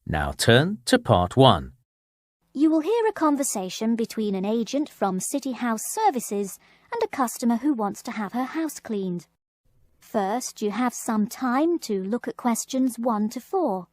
Now turn to part 1. You will hear a conversation between an agent from City House Services and a customer who wants to have her house cleaned. First, you have some time to look at questions 1 to 4.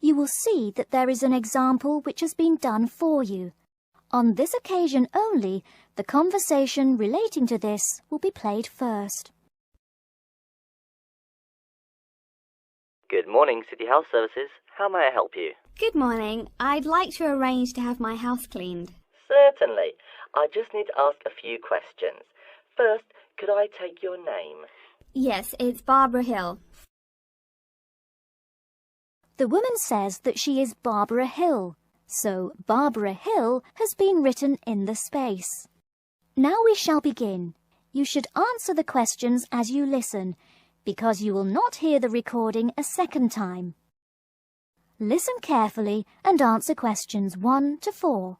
You will see that there is an example which has been done for you. On this occasion only, the conversation relating to this will be played first. Good morning, City Health Services. How may I help you? Good morning. I'd like to arrange to have my house cleaned. Certainly. I just need to ask a few questions. First, could I take your name? Yes, it's Barbara Hill. The woman says that she is Barbara Hill, so Barbara Hill has been written in the space. Now we shall begin. You should answer the questions as you listen, because you will not hear the recording a second time. Listen carefully and answer questions 1 to 4.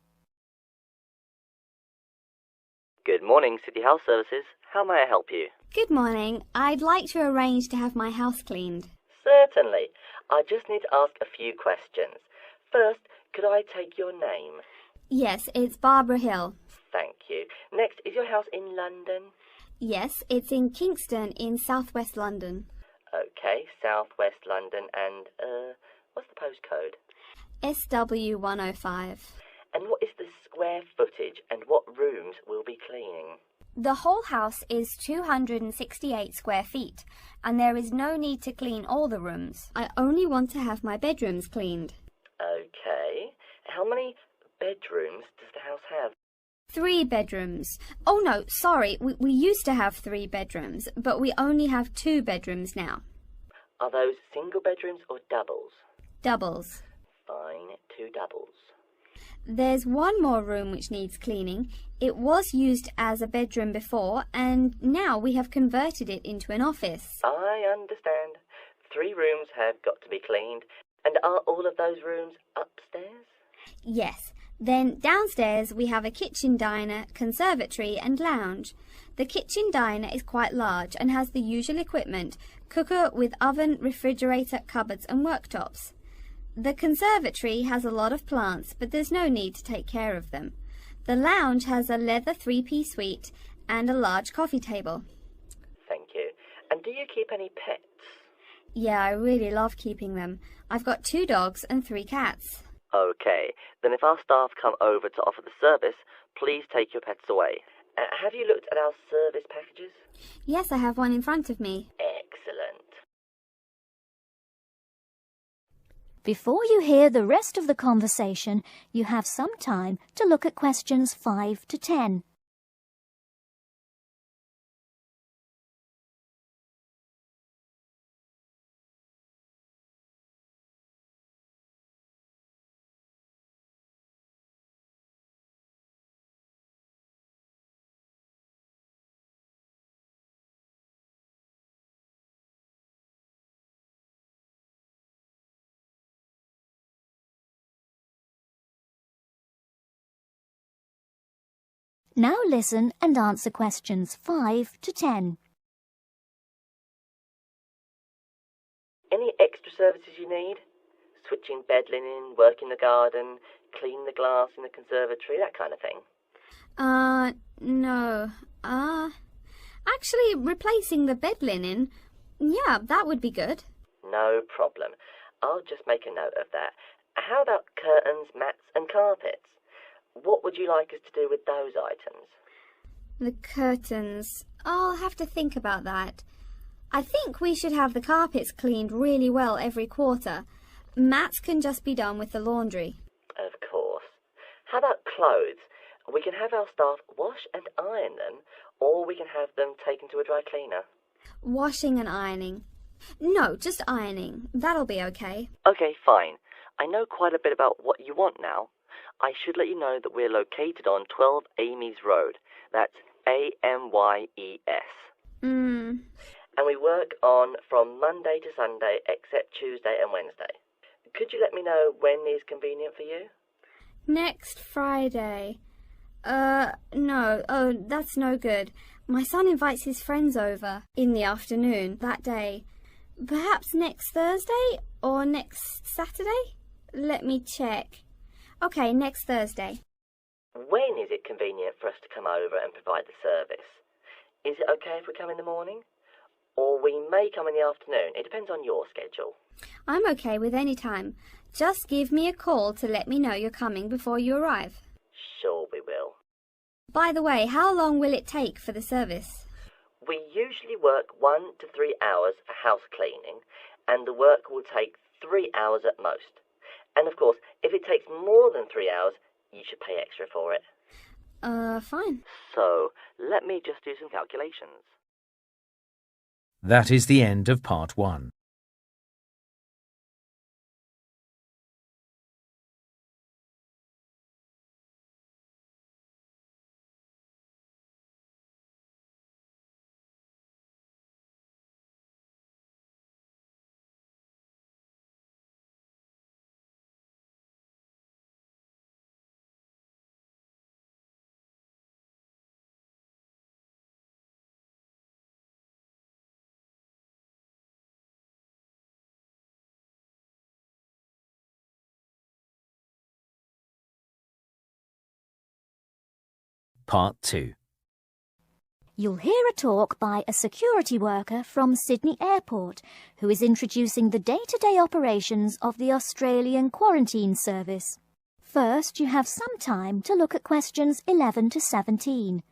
Good morning, City Health Services. How may I help you? Good morning. I'd like to arrange to have my house cleaned. Certainly. I just need to ask a few questions. First, could I take your name? Yes, it's Barbara Hill. Thank you. Next, is your house in London? Yes, it's in Kingston in southwest London. Okay, southwest London and, what's the postcode? SW105. And what is the square footage and what rooms will be cleaning? The whole house is 268 square feet, and there is no need to clean all the rooms. I only want to have my bedrooms cleaned. Okay. How many bedrooms does the house have? 3 bedrooms. Oh no, sorry, we used to have 3 bedrooms, but we only have 2 bedrooms now. Are those single bedrooms or doubles? Doubles. Fine, 2 doubles. There's one more room which needs cleaning. It was used as a bedroom before, and now we have converted it into an office. I understand. 3 rooms have got to be cleaned. And are all of those rooms upstairs? Yes. Then downstairs we have a kitchen diner, conservatory and lounge. The kitchen diner is quite large and has the usual equipment: cooker with oven, refrigerator, cupboards and worktops. The conservatory has a lot of plants, but there's no need to take care of them. The lounge has a leather 3-piece suite and a large coffee table. Thank you. And do you keep any pets? Yeah, I really love keeping them. I've got 2 dogs and 3 cats. Okay, then if our staff come over to offer the service, please take your pets away. Have you looked at our service packages? Yes, I have one in front of me. Excellent. Before you hear the rest of the conversation, you have some time to look at questions 5 to 10. Now listen and answer questions 5 to 10. Any extra services you need? Switching bed linen, work in the garden, clean the glass in the conservatory, that kind of thing? No. Actually, replacing the bed linen, yeah, that would be good. No problem. I'll just make a note of that. How about curtains, mats and carpets? What would you like us to do with those items? The curtains. I'll have to think about that. I think we should have the carpets cleaned really well every quarter. Mats can just be done with the laundry. Of course. How about clothes? We can have our staff wash and iron them, or we can have them taken to a dry cleaner. Washing and ironing. No, just ironing. That'll be okay. Okay, fine. I know quite a bit about what you want now. I should let you know that we're located on 12 Amy's Road. That's Amyes. and we work on from Monday to Sunday except Tuesday and Wednesday. Could you let me know when is convenient for you? Next Friday. No. Oh, that's no good. My son invites his friends over in the afternoon that day. Perhaps next Thursday or next Saturday? Let me check. Okay, next Thursday. When is it convenient for us to come over and provide the service? Is it okay if we come in the morning? Or we may come in the afternoon. It depends on your schedule. I'm okay with any time. Just give me a call to let me know you're coming before you arrive. Sure we will. By the way, how long will it take for the service? We usually work 1 to 3 hours for house cleaning, and the work will take 3 hours at most. And of course, if it takes more than 3 hours, you should pay extra for it. Fine. So, let me just do some calculations. That is the end of Part 1. Part 2. You'll hear a talk by a security worker from Sydney Airport who is introducing the day-to-day operations of the Australian Quarantine Service. First, you have some time to look at questions 11 to 17.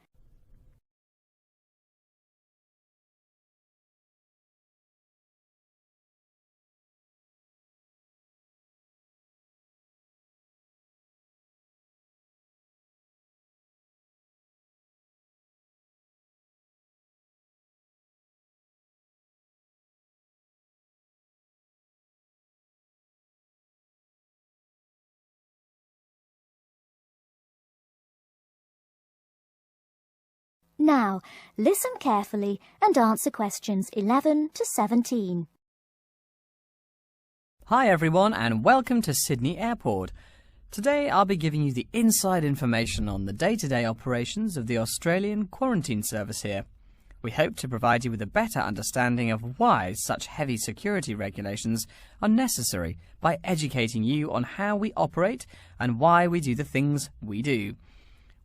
Now, listen carefully and answer questions 11 to 17. Hi everyone and welcome to Sydney Airport. Today I'll be giving you the inside information on the day-to-day operations of the Australian Quarantine Service here. We hope to provide you with a better understanding of why such heavy security regulations are necessary by educating you on how we operate and why we do the things we do.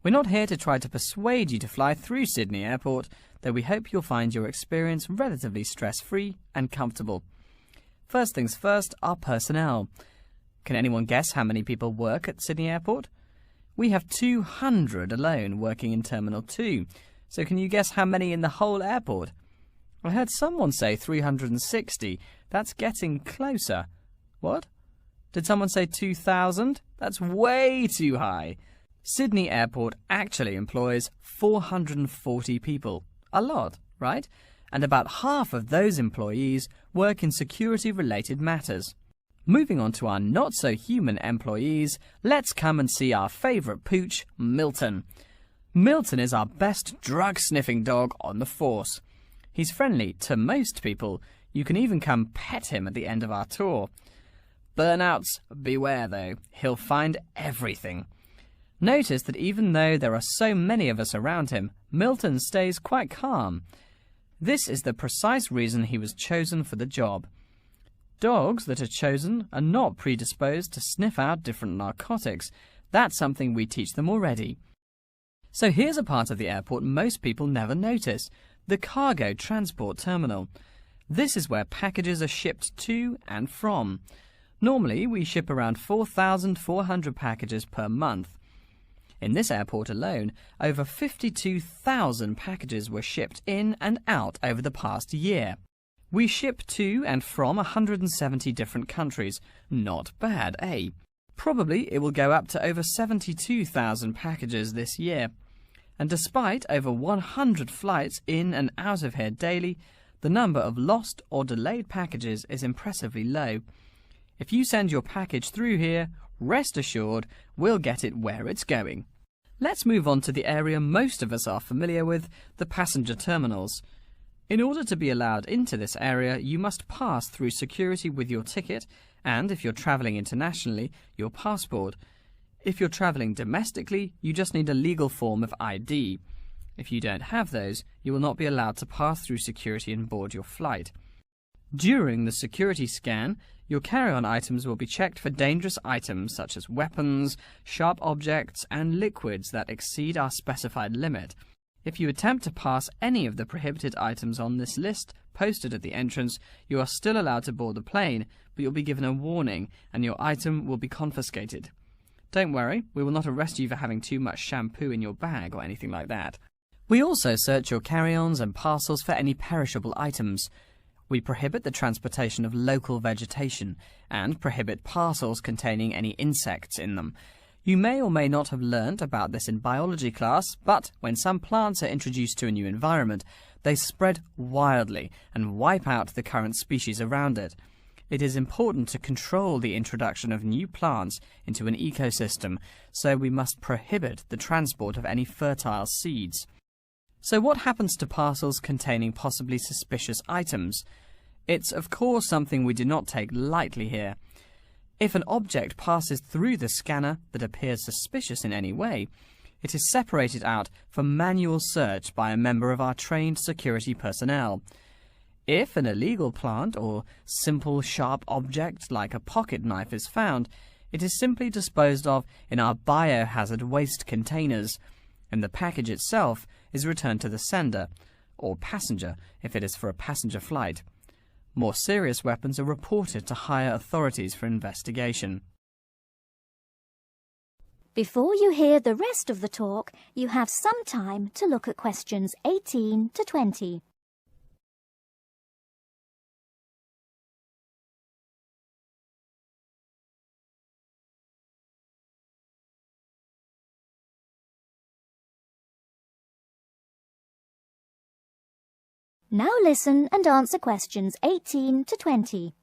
We're not here to try to persuade you to fly through Sydney Airport, though we hope you'll find your experience relatively stress-free and comfortable. First things first, our personnel. Can anyone guess how many people work at Sydney Airport? We have 200 alone working in Terminal 2, so can you guess how many in the whole airport? I heard someone say 360. That's getting closer. What? Did someone say 2,000? That's way too high. Sydney Airport actually employs 440 people. A lot, right? And about half of those employees work in security-related matters. Moving on to our not-so-human employees, let's come and see our favourite pooch, Milton. Milton is our best drug-sniffing dog on the force. He's friendly to most people. You can even come pet him at the end of our tour. Burnouts, beware though. He'll find everything. Notice that even though there are so many of us around him, Milton stays quite calm. This is the precise reason he was chosen for the job. Dogs that are chosen are not predisposed to sniff out different narcotics. That's something we teach them already. So here's a part of the airport most people never notice, the cargo transport terminal. This is where packages are shipped to and from. Normally, we ship around 4,400 packages per month. In this airport alone, over 52,000 packages were shipped in and out over the past year. We ship to and from 170 different countries. Not bad, eh? Probably it will go up to over 72,000 packages this year. And despite over 100 flights in and out of here daily, the number of lost or delayed packages is impressively low. If you send your package through here, rest assured we'll get it where it's going. Let's move on to the area most of us are familiar with, the passenger terminals. In order to be allowed into this area, you must pass through security with your ticket and, if you're travelling internationally, your passport. If you're travelling domestically, you just need a legal form of ID. If you don't have those, you will not be allowed to pass through security and board your flight. During the security scan, your carry-on items will be checked for dangerous items such as weapons, sharp objects, and liquids that exceed our specified limit. If you attempt to pass any of the prohibited items on this list posted at the entrance, you are still allowed to board the plane, but you'll be given a warning and your item will be confiscated. Don't worry, we will not arrest you for having too much shampoo in your bag or anything like that. We also search your carry-ons and parcels for any perishable items. We prohibit the transportation of local vegetation and prohibit parcels containing any insects in them. You may or may not have learnt about this in biology class, but when some plants are introduced to a new environment, they spread wildly and wipe out the current species around it. It is important to control the introduction of new plants into an ecosystem, so we must prohibit the transport of any fertile seeds. So what happens to parcels containing possibly suspicious items? It's of course something we do not take lightly here. If an object passes through the scanner that appears suspicious in any way, it is separated out for manual search by a member of our trained security personnel. If an illegal plant or simple sharp object like a pocket knife is found, it is simply disposed of in our biohazard waste containers, and the package itself is returned to the sender, or passenger if it is for a passenger flight. More serious weapons are reported to higher authorities for investigation. Before you hear the rest of the talk, you have some time to look at questions 18 to 20. Now listen and answer questions 18 to 20.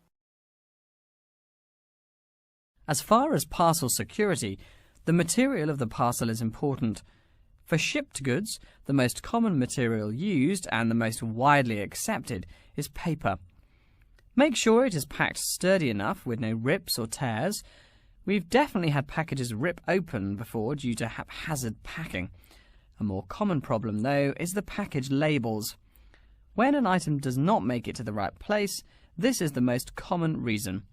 As far as parcel security, the material of the parcel is important. For shipped goods, the most common material used and the most widely accepted is paper. Make sure it is packed sturdy enough with no rips or tears. We've definitely had packages rip open before due to haphazard packing. A more common problem, though, is the package labels. When an item does not make it to the right place, this is the most common reason.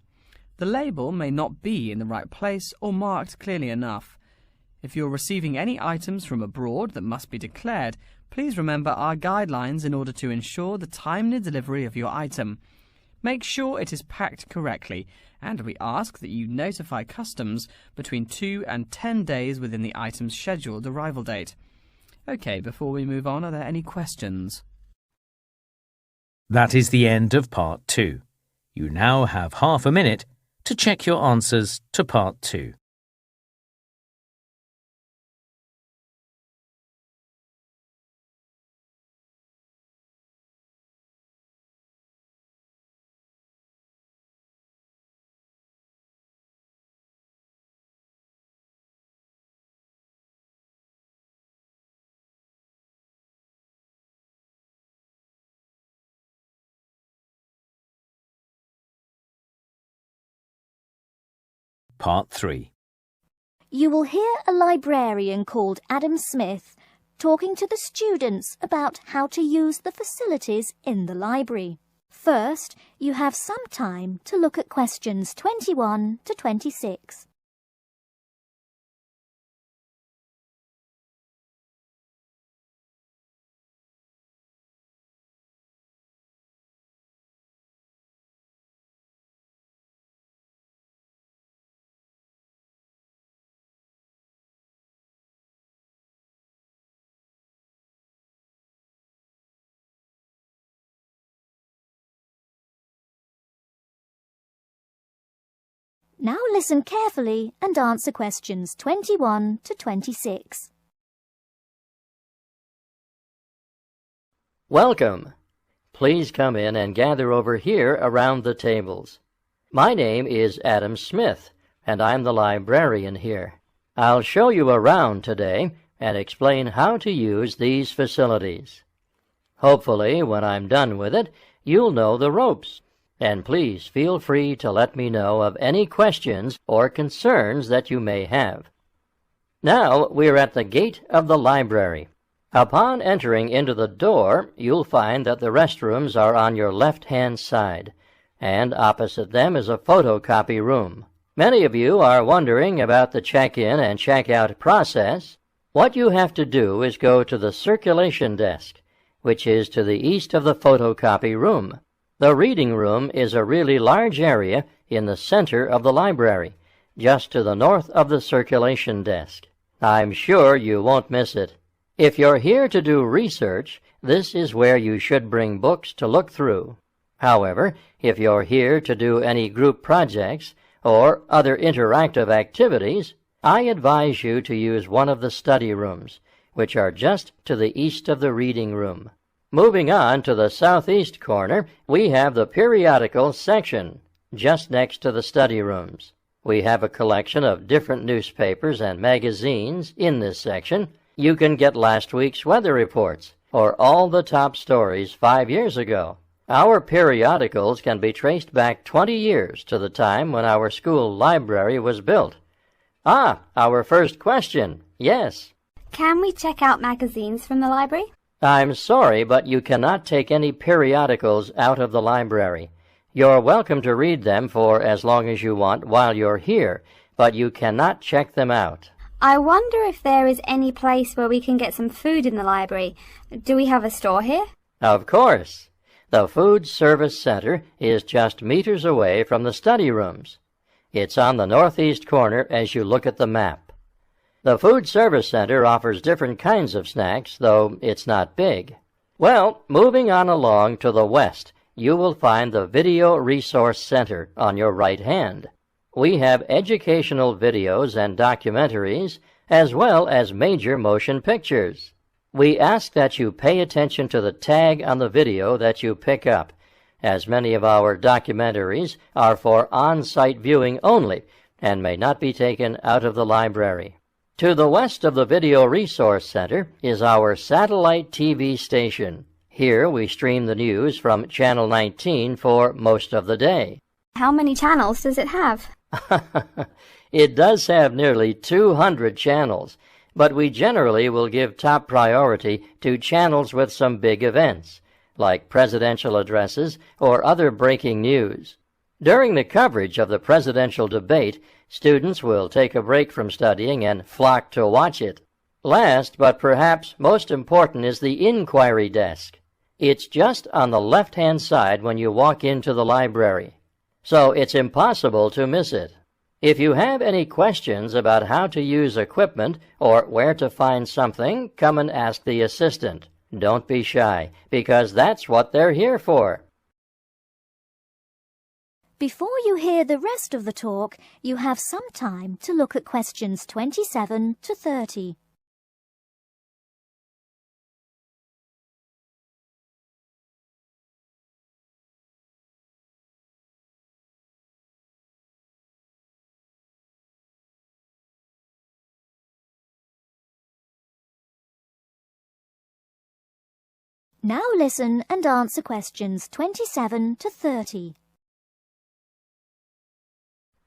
The label may not be in the right place or marked clearly enough. If you're receiving any items from abroad that must be declared, please remember our guidelines in order to ensure the timely delivery of your item. Make sure it is packed correctly, and we ask that you notify customs between 2 and 10 days within the item's scheduled arrival date. Okay, before we move on, are there any questions? That is the end of Part 2. You now have half a minute to check your answers to Part 2. Part 3. You will hear a librarian called Adam Smith talking to the students about how to use the facilities in the library. First, you have some time to look at questions 21 to 26. Now listen carefully and answer questions 21 to 26. Welcome. Please come in and gather over here around the tables. My name is Adam Smith, and I'm the librarian here. I'll show you around today and explain how to use these facilities. Hopefully, when I'm done with it, you'll know the ropes. And please feel free to let me know of any questions or concerns that you may have. Now we're at the gate of the library. Upon entering into the door, you'll find that the restrooms are on your left-hand side, and opposite them is a photocopy room. Many of you are wondering about the check-in and check-out process. What you have to do is go to the circulation desk, which is to the east of the photocopy room. The reading room is a really large area in the center of the library, just to the north of the circulation desk. I'm sure you won't miss it. If you're here to do research, this is where you should bring books to look through. However, if you're here to do any group projects or other interactive activities, I advise you to use one of the study rooms, which are just to the east of the reading room. Moving on to the southeast corner, we have the periodicals section, just next to the study rooms. We have a collection of different newspapers and magazines in this section. You can get last week's weather reports, or all the top stories 5 years ago. Our periodicals can be traced back 20 years to the time when our school library was built. Our first question. Yes. Can we check out magazines from the library? I'm sorry, but you cannot take any periodicals out of the library. You're welcome to read them for as long as you want while you're here, but you cannot check them out. I wonder if there is any place where we can get some food in the library. Do we have a store here? Of course. The Food Service Center is just meters away from the study rooms. It's on the northeast corner as you look at the map. The Food Service Center offers different kinds of snacks, though it's not big. Well, moving on along to the west, you will find the Video Resource Center on your right hand. We have educational videos and documentaries, as well as major motion pictures. We ask that you pay attention to the tag on the video that you pick up, as many of our documentaries are for on-site viewing only and may not be taken out of the library. To the west of the Video Resource Center is our satellite TV station. Here we stream the news from Channel 19 for most of the day. How many channels does it have? It does have nearly 200 channels, but we generally will give top priority to channels with some big events, like presidential addresses or other breaking news. During the coverage of the presidential debate, students will take a break from studying and flock to watch it. Last, but perhaps most important, is the inquiry desk. It's just on the left-hand side when you walk into the library, so it's impossible to miss it. If you have any questions about how to use equipment or where to find something, come and ask the assistant. Don't be shy, because that's what they're here for. Before you hear the rest of the talk, you have some time to look at questions 27 to 30. Now listen and answer questions 27 to 30.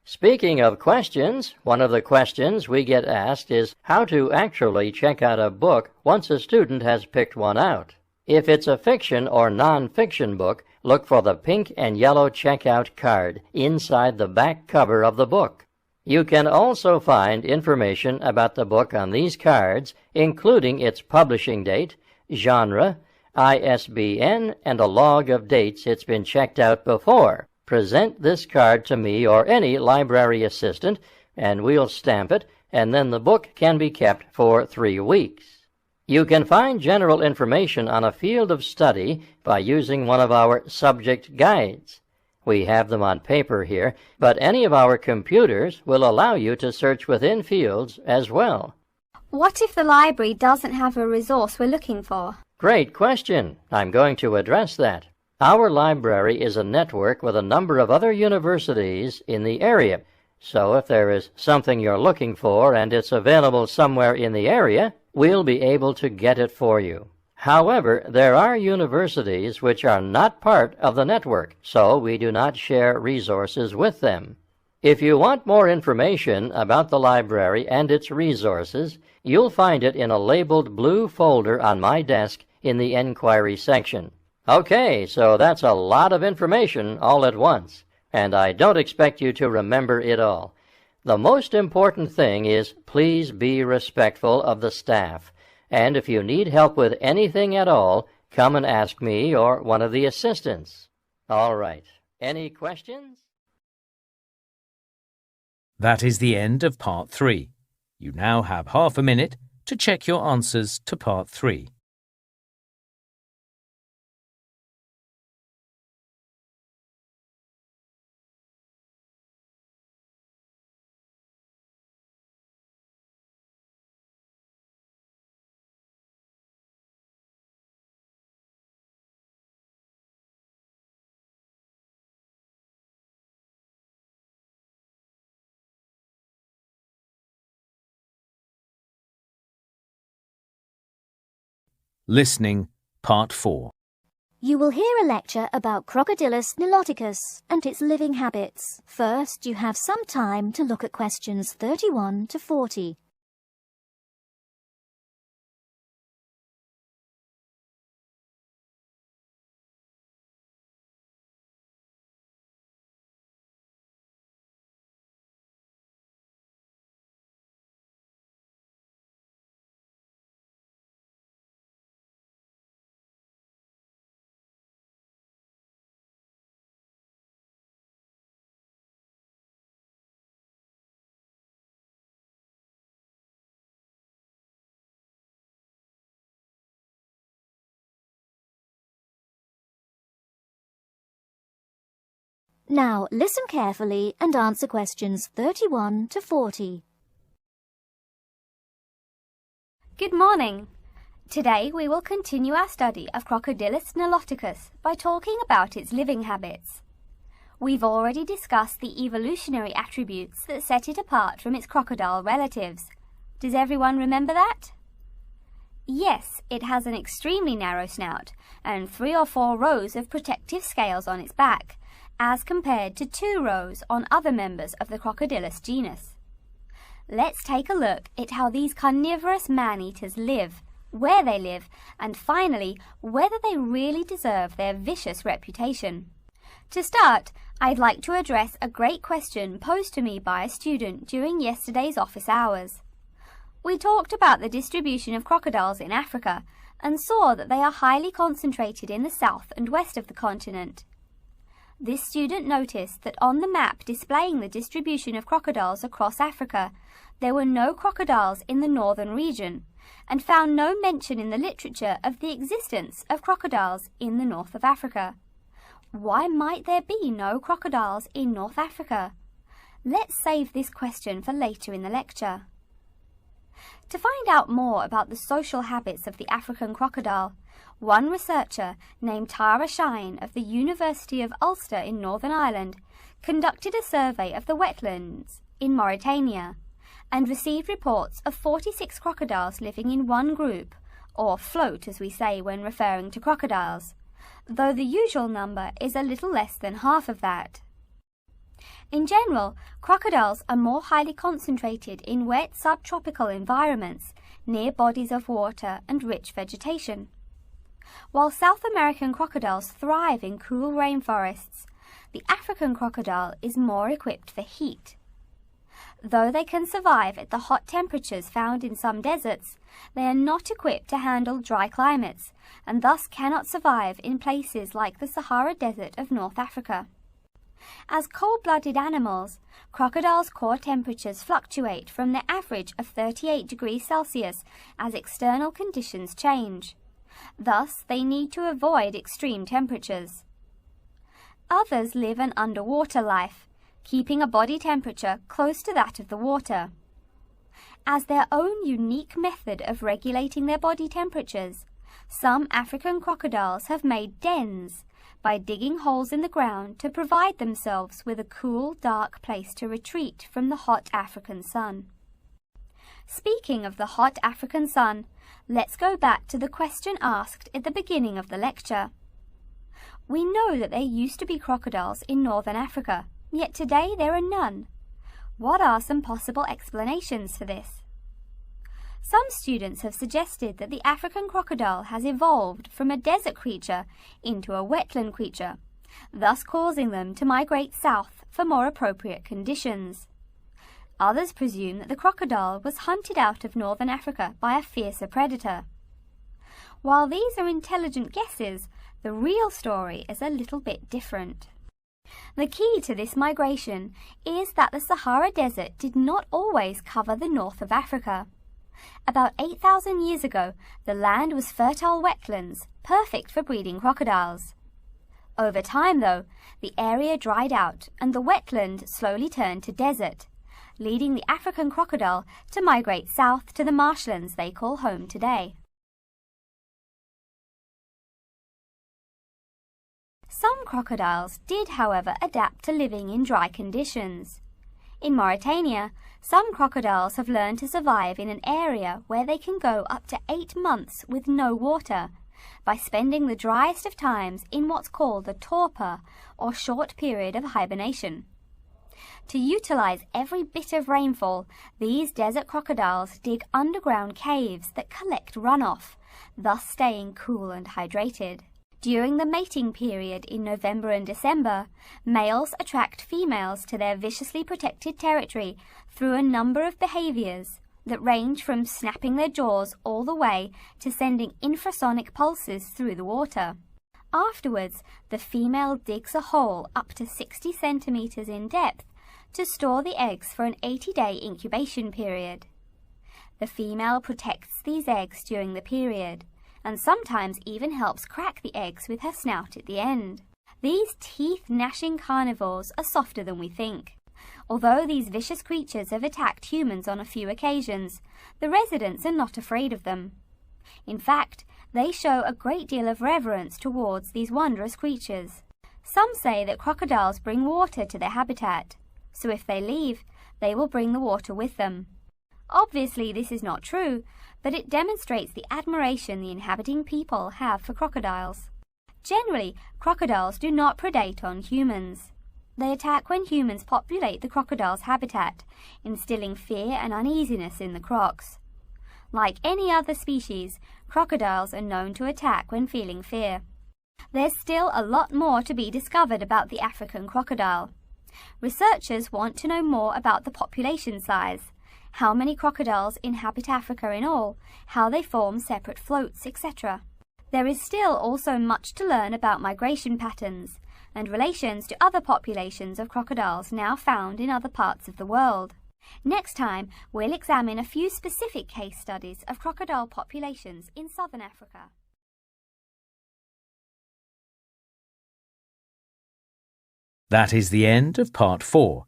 Speaking of questions, one of the questions we get asked is how to actually check out a book once a student has picked one out. If it's a fiction or non-fiction book, look for the pink and yellow checkout card inside the back cover of the book. You can also find information about the book on these cards, including its publishing date, genre, ISBN, and a log of dates it's been checked out before. Present this card to me or any library assistant, and we'll stamp it, and then the book can be kept for 3 weeks. You can find general information on a field of study by using one of our subject guides. We have them on paper here, but any of our computers will allow you to search within fields as well. What if the library doesn't have a resource we're looking for? Great question. I'm going to address that. Our library is a network with a number of other universities in the area, so if there is something you're looking for and it's available somewhere in the area, we'll be able to get it for you. However, there are universities which are not part of the network, so we do not share resources with them. If you want more information about the library and its resources, you'll find it in a labeled blue folder on my desk in the Enquiry section. Okay, so that's a lot of information all at once, and I don't expect you to remember it all. The most important thing is please be respectful of the staff, and if you need help with anything at all, come and ask me or one of the assistants. All right, any questions? That is the end of Part 3. You now have half a minute to check your answers to Part 3. Listening, Part 4. You will hear a lecture about Crocodylus niloticus and its living habits. First, you have some time to look at questions 31 to 40. Now, listen carefully and answer questions 31 to 40. Good morning. Today we will continue our study of Crocodylus niloticus by talking about its living habits. We've already discussed the evolutionary attributes that set it apart from its crocodile relatives. Does everyone remember that? Yes, it has an extremely narrow snout and 3 or 4 rows of protective scales on its back, as compared to 2 rows on other members of the Crocodylus genus. Let's take a look at how these carnivorous man-eaters live, where they live, and finally, whether they really deserve their vicious reputation. To start, I'd like to address a great question posed to me by a student during yesterday's office hours. We talked about the distribution of crocodiles in Africa and saw that they are highly concentrated in the south and west of the continent. This student noticed that on the map displaying the distribution of crocodiles across Africa, there were no crocodiles in the northern region, and found no mention in the literature of the existence of crocodiles in the north of Africa. Why might there be no crocodiles in North Africa? Let's save this question for later in the lecture. To find out more about the social habits of the African crocodile, one researcher named Tara Shine of the University of Ulster in Northern Ireland conducted a survey of the wetlands in Mauritania and received reports of 46 crocodiles living in one group, or float as we say when referring to crocodiles, though the usual number is a little less than half of that. In general, crocodiles are more highly concentrated in wet subtropical environments near bodies of water and rich vegetation. While South American crocodiles thrive in cool rainforests, the African crocodile is more equipped for heat. Though they can survive at the hot temperatures found in some deserts, they are not equipped to handle dry climates and thus cannot survive in places like the Sahara Desert of North Africa. As cold-blooded animals, crocodiles' core temperatures fluctuate from the average of 38 degrees Celsius as external conditions change. Thus, they need to avoid extreme temperatures. Others live an underwater life, keeping a body temperature close to that of the water. As their own unique method of regulating their body temperatures, some African crocodiles have made dens by digging holes in the ground to provide themselves with a cool, dark place to retreat from the hot African sun. Speaking of the hot African sun, let's go back to the question asked at the beginning of the lecture. We know that there used to be crocodiles in northern Africa, yet today there are none. What are some possible explanations for this? Some students have suggested that the African crocodile has evolved from a desert creature into a wetland creature, thus causing them to migrate south for more appropriate conditions. Others presume that the crocodile was hunted out of northern Africa by a fiercer predator. While these are intelligent guesses, the real story is a little bit different. The key to this migration is that the Sahara Desert did not always cover the north of Africa. About 8,000 years ago, the land was fertile wetlands, perfect for breeding crocodiles. Over time, though, the area dried out and the wetland slowly turned to desert, leading the African crocodile to migrate south to the marshlands they call home today. Some crocodiles did, however, adapt to living in dry conditions. In Mauritania, some crocodiles have learned to survive in an area where they can go up to 8 months with no water, by spending the driest of times in what's called a torpor, or short period of hibernation. To utilize every bit of rainfall, these desert crocodiles dig underground caves that collect runoff, thus staying cool and hydrated. During the mating period in November and December, males attract females to their viciously protected territory through a number of behaviors that range from snapping their jaws all the way to sending infrasonic pulses through the water. Afterwards, the female digs a hole up to 60 centimeters in depth to store the eggs for an 80-day incubation period. The female protects these eggs during the period, and sometimes even helps crack the eggs with her snout at the end. These teeth-gnashing carnivores are softer than we think. Although these vicious creatures have attacked humans on a few occasions, the residents are not afraid of them. In fact, they show a great deal of reverence towards these wondrous creatures. Some say that crocodiles bring water to their habitat, so if they leave, they will bring the water with them. Obviously, this is not true, but it demonstrates the admiration the inhabiting people have for crocodiles. Generally, crocodiles do not predate on humans. They attack when humans populate the crocodile's habitat, instilling fear and uneasiness in the crocs. Like any other species, crocodiles are known to attack when feeling fear. There's still a lot more to be discovered about the African crocodile. Researchers want to know more about the population size, how many crocodiles inhabit Africa in all, how they form separate floats, etc. There is still also much to learn about migration patterns and relations to other populations of crocodiles now found in other parts of the world. Next time, we'll examine a few specific case studies of crocodile populations in southern Africa. That is the end of Part 4.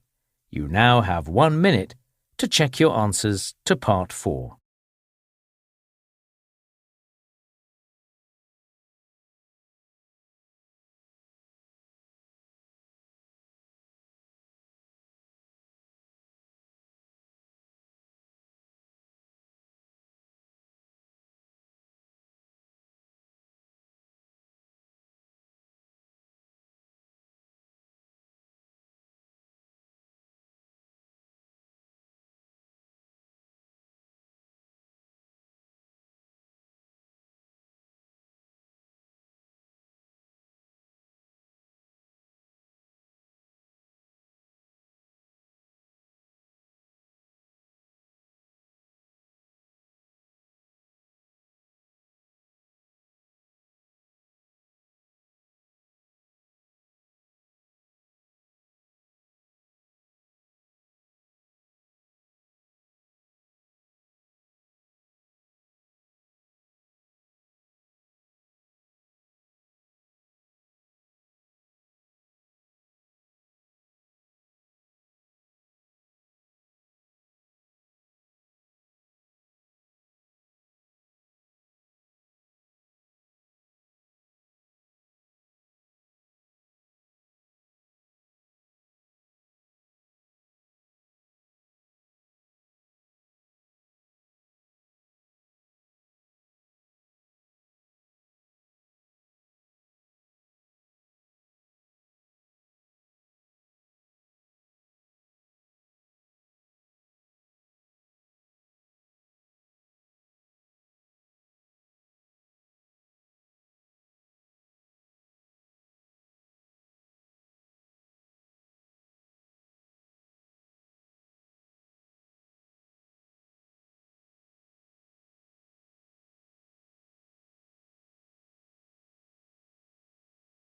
You now have 1 minute to check your answers to Part 4.